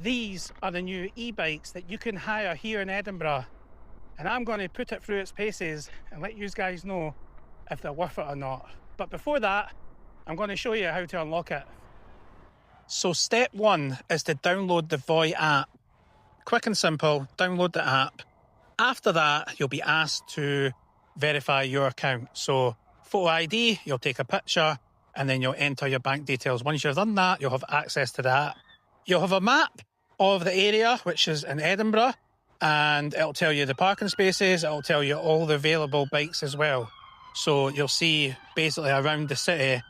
These are the new e-bikes that you can hire here in Edinburgh, and I'm going to put it through its paces and let you guys know if they're worth it or not. But before that, I'm going to show you how to unlock it. So step one is to download the Voi app. Quick and simple, download the app. After that, you'll be asked to verify your account. So photo ID, you'll take a picture and then you'll enter your bank details. Once you've done that, you'll have access to the app. You'll have a map of the area, which is in Edinburgh, and it'll tell you the parking spaces. It'll tell you all the available bikes as well. So you'll see basically around the city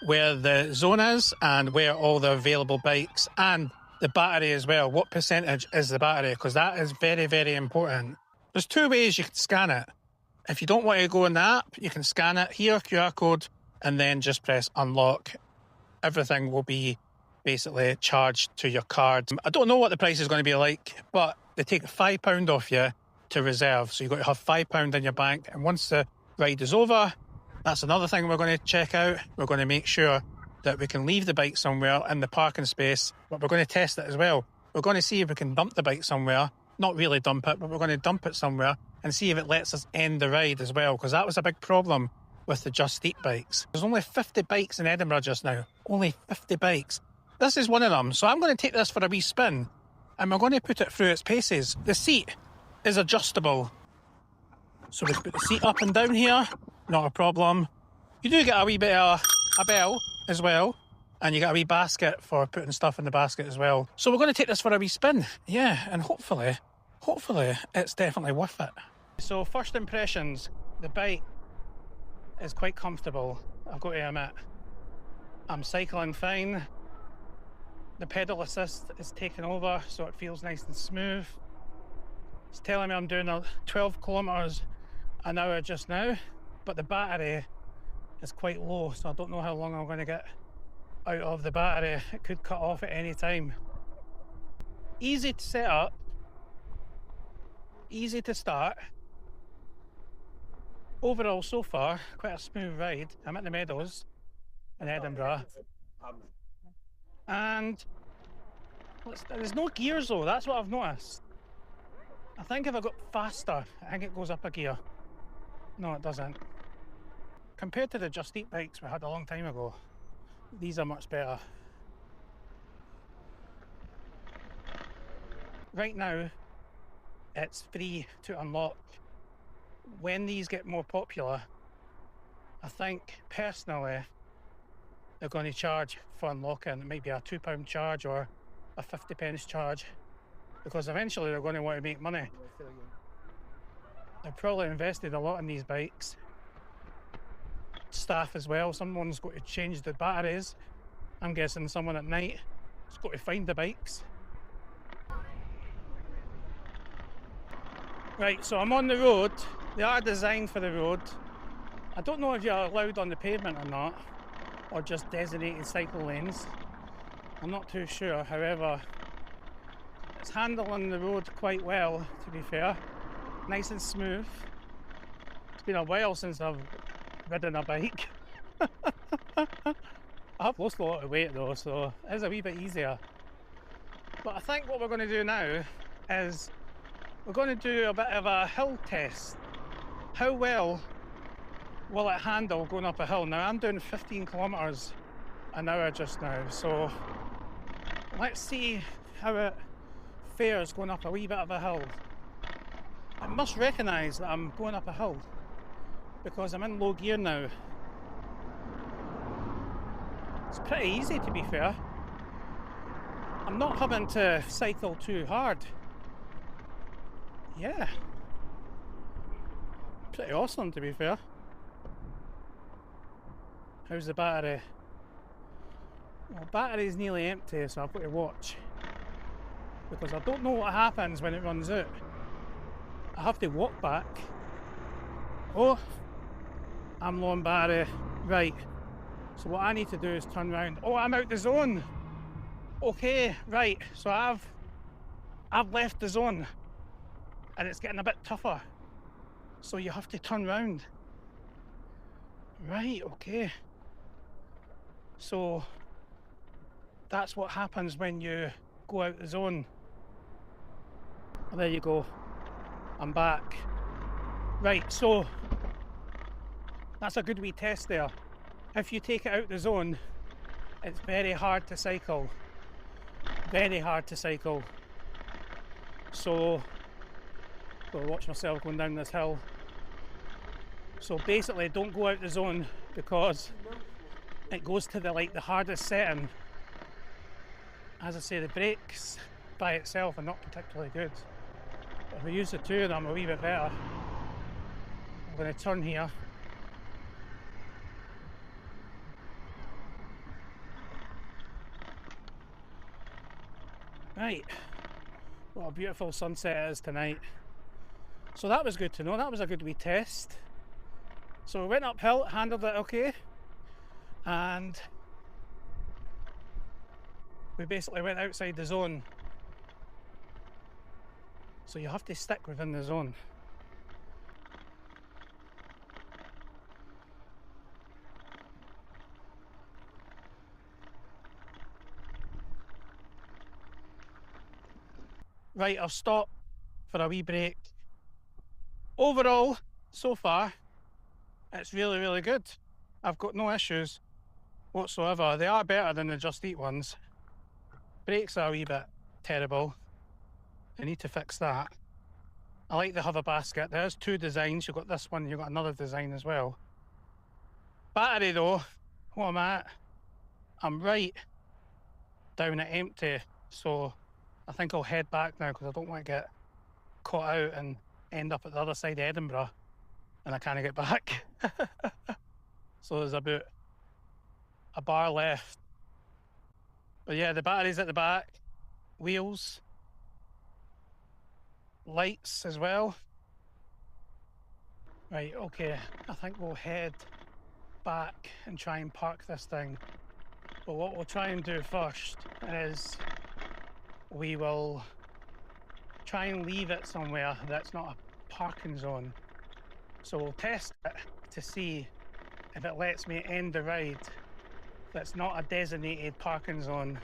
where the zone is and where all the available bikes and the battery as well. What percentage is the battery? Because that is very, very important. There's two ways you can scan it. If you don't want to go in the app, you can scan it here, QR code, and then just press unlock. Everything will be basically charged to your card. I don't know what the price is going to be like, but they take £5 off you to reserve. So you've got to have £5 in your bank. And once the ride is over, that's another thing we're going to check out. We're going to make sure that we can leave the bike somewhere in the parking space, but we're going to test it as well. We're going to see if we can dump the bike somewhere. Not really dump it, but we're going to dump it somewhere and see if it lets us end the ride as well, because that was a big problem with the Just Eat bikes. There's only 50 bikes in Edinburgh just now. Only 50 bikes. This is one of them. So I'm going to take this for a wee spin and we're going to put it through its paces. The seat is adjustable. So we put the seat up and down here. Not a problem. You do get a wee bit of a bell as well. And you get a wee basket for putting stuff in the basket as well. So we're going to take this for a wee spin. Yeah, and hopefully it's definitely worth it. So first impressions, the bike is quite comfortable, I've got to admit. I'm cycling fine. The pedal assist is taken over, so it feels nice and smooth. It's telling me I'm doing 12 kilometres an hour just now, but the battery is quite low, so I don't know how long I'm going to get out of the battery. It could cut off at any time. Easy to set up, easy to start. Overall, so far, quite a smooth ride. I'm at the Meadows in Edinburgh. And there's no gears though, that's what I've noticed. I think if I got faster, I think it goes up a gear. No, it doesn't. Compared to the Just Eat bikes we had a long time ago, these are much better. Right now, it's free to unlock. When these get more popular, I think personally they're going to charge for unlocking. It might be a £2 charge or a 50p charge, because eventually they're going to want to make money. They've probably invested a lot in these bikes. Staff as well, someone's got to change the batteries. I'm guessing someone at night has got to find the bikes. Right, so I'm on the road. They are designed for the road. I don't know if you're allowed on the pavement or not, or just designated cycle lanes. I'm not too sure, however, it's handling the road quite well, to be fair. Nice and smooth. It's been a while since I've ridden a bike. I've lost a lot of weight though, so it's a wee bit easier. But I think what we're going to do now is we're going to do a bit of a hill test. How well will it handle going up a hill? Now I'm doing 15 kilometres an hour just now, so let's see how it fares going up a wee bit of a hill. I must recognise that I'm going up a hill because I'm in low gear now. It's pretty easy, to be fair. I'm not having to cycle too hard. Yeah, pretty awesome, to be fair. How's the battery? Well, battery's nearly empty, so I've got to watch, because I don't know what happens when it runs out. I have to walk back. Oh, I'm low on battery. Right, so what I need to do is turn around. Oh, I'm out the zone. Okay, right, so I've left the zone and it's getting a bit tougher, so you have to turn round. Right, okay. So that's what happens when you go out the zone. Well, there you go. I'm back. Right, so that's a good wee test there. If you take it out the zone, it's very hard to cycle. Very hard to cycle. So, I'll watch myself going down this hill. So basically, don't go out the zone because it goes to the hardest setting. As I say, the brakes by itself are not particularly good. But if we use the two of them a wee bit better, I'm going to turn here. Right, what a beautiful sunset it is tonight. So that was good to know, that was a good wee test. So we went uphill, handled it okay, and we basically went outside the zone. So you have to stick within the zone. Right, I'll stop for a wee break. Overall, so far, it's really, really good. I've got no issues whatsoever. They are better than the Just Eat ones. Brakes are a wee bit terrible. I need to fix that. I like the hover basket. There's two designs. You've got this one, you've got another design as well. Battery though, what I'm at, I'm right down at empty. So I think I'll head back now because I don't want to get caught out and end up at the other side of Edinburgh and I can't get back. So there's about a bar left. But yeah, the battery's at the back, wheels, lights as well. Right, okay, I think we'll head back and try and park this thing. But what we'll try and do first is we will try and leave it somewhere that's not a parking zone. So we'll test it to see if it lets me end the ride that's not a designated parking zone,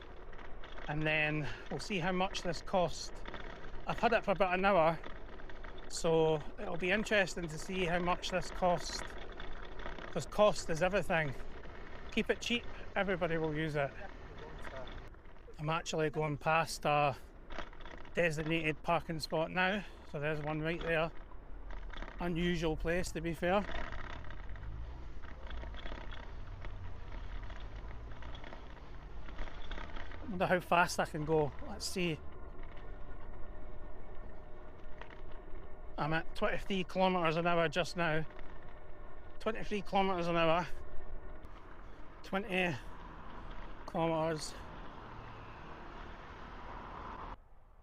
and then we'll see how much this costs. I've had it for about an hour, so it'll be interesting to see how much this costs, because cost is everything. Keep it cheap, everybody will use it. I'm actually going past a designated parking spot now, so there's one right there. Unusual place, to be fair. I wonder how fast I can go. Let's see. I'm at 23 kilometres an hour just now. 23 kilometres an hour. 20 kilometres.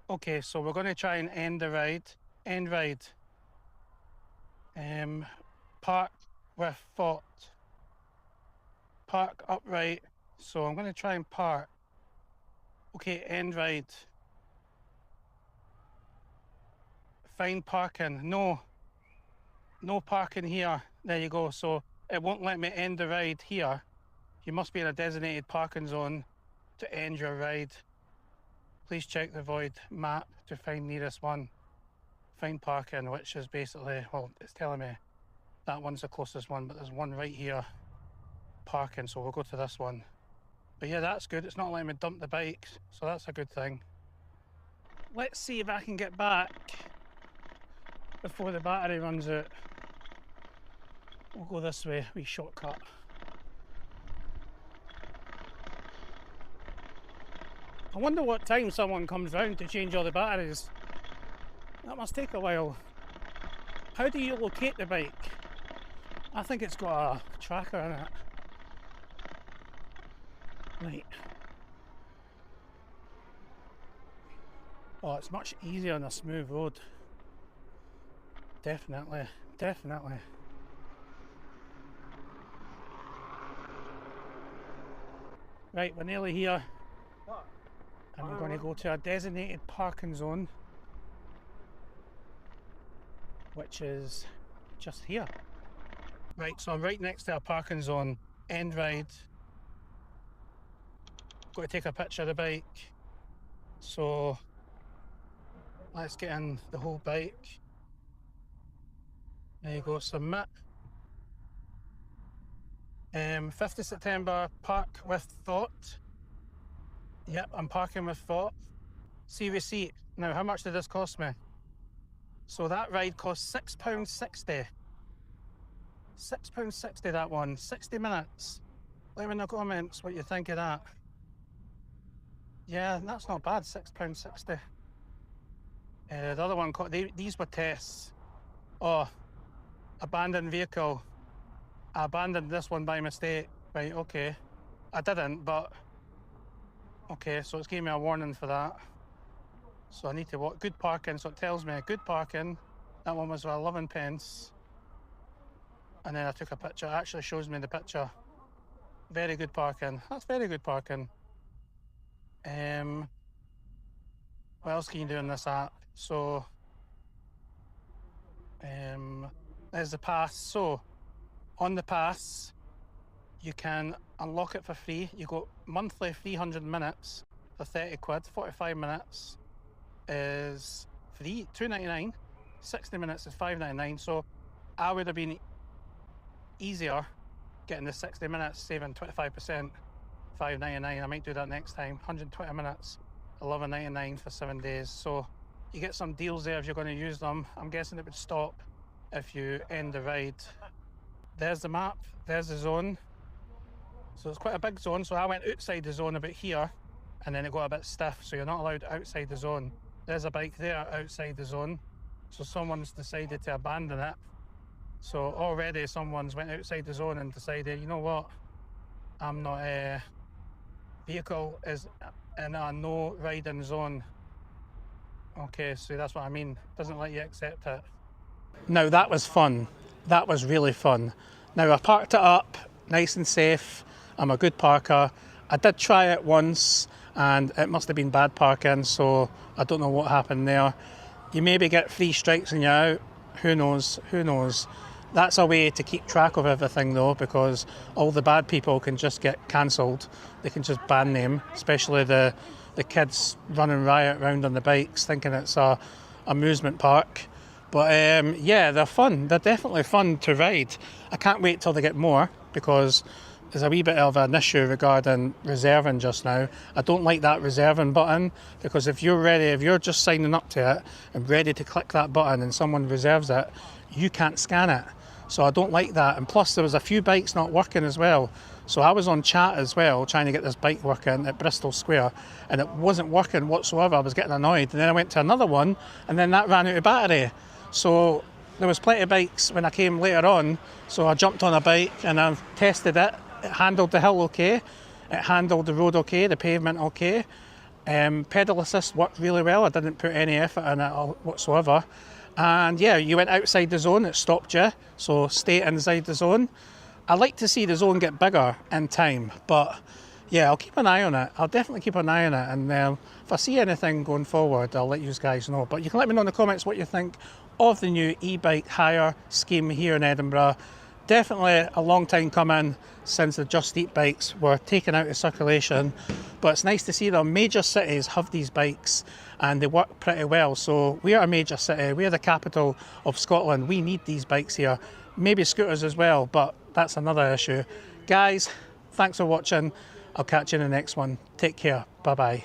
Okay, so we're going to try and end the ride. End ride. Park with thought. Park upright. So I'm going to try and park. Okay, end ride. Find parking. No parking here. There you go. So it won't let me end the ride here. You must be in a designated parking zone to end your ride. Please check the void map to find nearest one. Find parking, which is basically, well, it's telling me that one's the closest one, but there's one right here, parking, so we'll go to this one. But yeah, that's good. It's not letting me dump the bikes, so that's a good thing. Let's see if I can get back before the battery runs out. We'll go this way, wee shortcut. I wonder what time someone comes round to change all the batteries. That must take a while. How do you locate the bike? I think it's got a tracker in it. Right. Oh, it's much easier on a smooth road. Definitely, definitely. Right, we're nearly here. And we're going to go to a designated parking zone, which is just here. Right, so I'm right next to a parking zone, end ride. Got to take a picture of the bike. So let's get in the whole bike. There you go, submit. 5th of September, park with thought. Yep, I'm parking with thought. See receipt. Now, how much did this cost me? So that ride cost £6.60. £6.60 that one, 60 minutes. Let me know in the comments what you think of that. Yeah, that's not bad, £6.60. The other one, these were tests. Oh, abandoned vehicle. I abandoned this one by mistake. Right, okay. I didn't, but okay, so it's giving me a warning for that. So I need to walk. Good parking, so it tells me good parking. That one was 11 pence. And then I took a picture. It actually shows me the picture. Very good parking. That's very good parking. What else can you do in this app? So there's the pass. So on the pass, you can unlock it for free. You got monthly 300 minutes for 30 quid. 45 minutes is free, £2.99. 60 minutes is £5.99. So I would have been easier getting the 60 minutes, saving 25%, £5.99. I might do that next time. 120 minutes, £11.99 for 7 days. So you get some deals there if you're going to use them. I'm guessing it would stop if you end the ride. There's the map, there's the zone. So it's quite a big zone. So I went outside the zone about here, and then it got a bit stiff, so you're not allowed outside the zone. There's a bike there outside the zone. So someone's decided to abandon it. So already someone's went outside the zone and decided, you know what, I'm not, vehicle is in a no riding zone. Okay, so that's what I mean. Doesn't let you accept it. Now that was fun. That was really fun. Now I parked it up, nice and safe. I'm a good parker. I did try it once and it must have been bad parking, so I don't know what happened there. You maybe get 3 strikes and you're out. Who knows? Who knows? That's a way to keep track of everything though, because all the bad people can just get cancelled. They can just ban them, especially the kids running riot around on the bikes thinking it's a amusement park. But yeah, they're fun. They're definitely fun to ride. I can't wait till they get more, because there's a wee bit of an issue regarding reserving just now. I don't like that reserving button, because if you're ready, if you're just signing up to it and ready to click that button and someone reserves it, you can't scan it. So I don't like that. And plus there was a few bikes not working as well. So I was on chat as well, trying to get this bike working at Bristol Square, and it wasn't working whatsoever. I was getting annoyed. And then I went to another one, and then that ran out of battery. So there was plenty of bikes when I came later on. So I jumped on a bike and I've tested it. It handled the hill okay. It handled the road okay, the pavement okay. Pedal assist worked really well. I didn't put any effort in it whatsoever. And yeah, you went outside the zone, it stopped you. So stay inside the zone. I like to see the zone get bigger in time, but yeah, I'll keep an eye on it. I'll definitely keep an eye on it. And if I see anything going forward, I'll let you guys know. But you can let me know in the comments what you think of the new e-bike hire scheme here in Edinburgh. Definitely a long time coming since the Just Eat bikes were taken out of circulation, but it's nice to see that major cities have these bikes and they work pretty well. So we are a major city, we are the capital of Scotland, we need these bikes here, maybe scooters as well, but that's another issue. Guys, thanks for watching, I'll catch you in the next one. Take care, bye bye.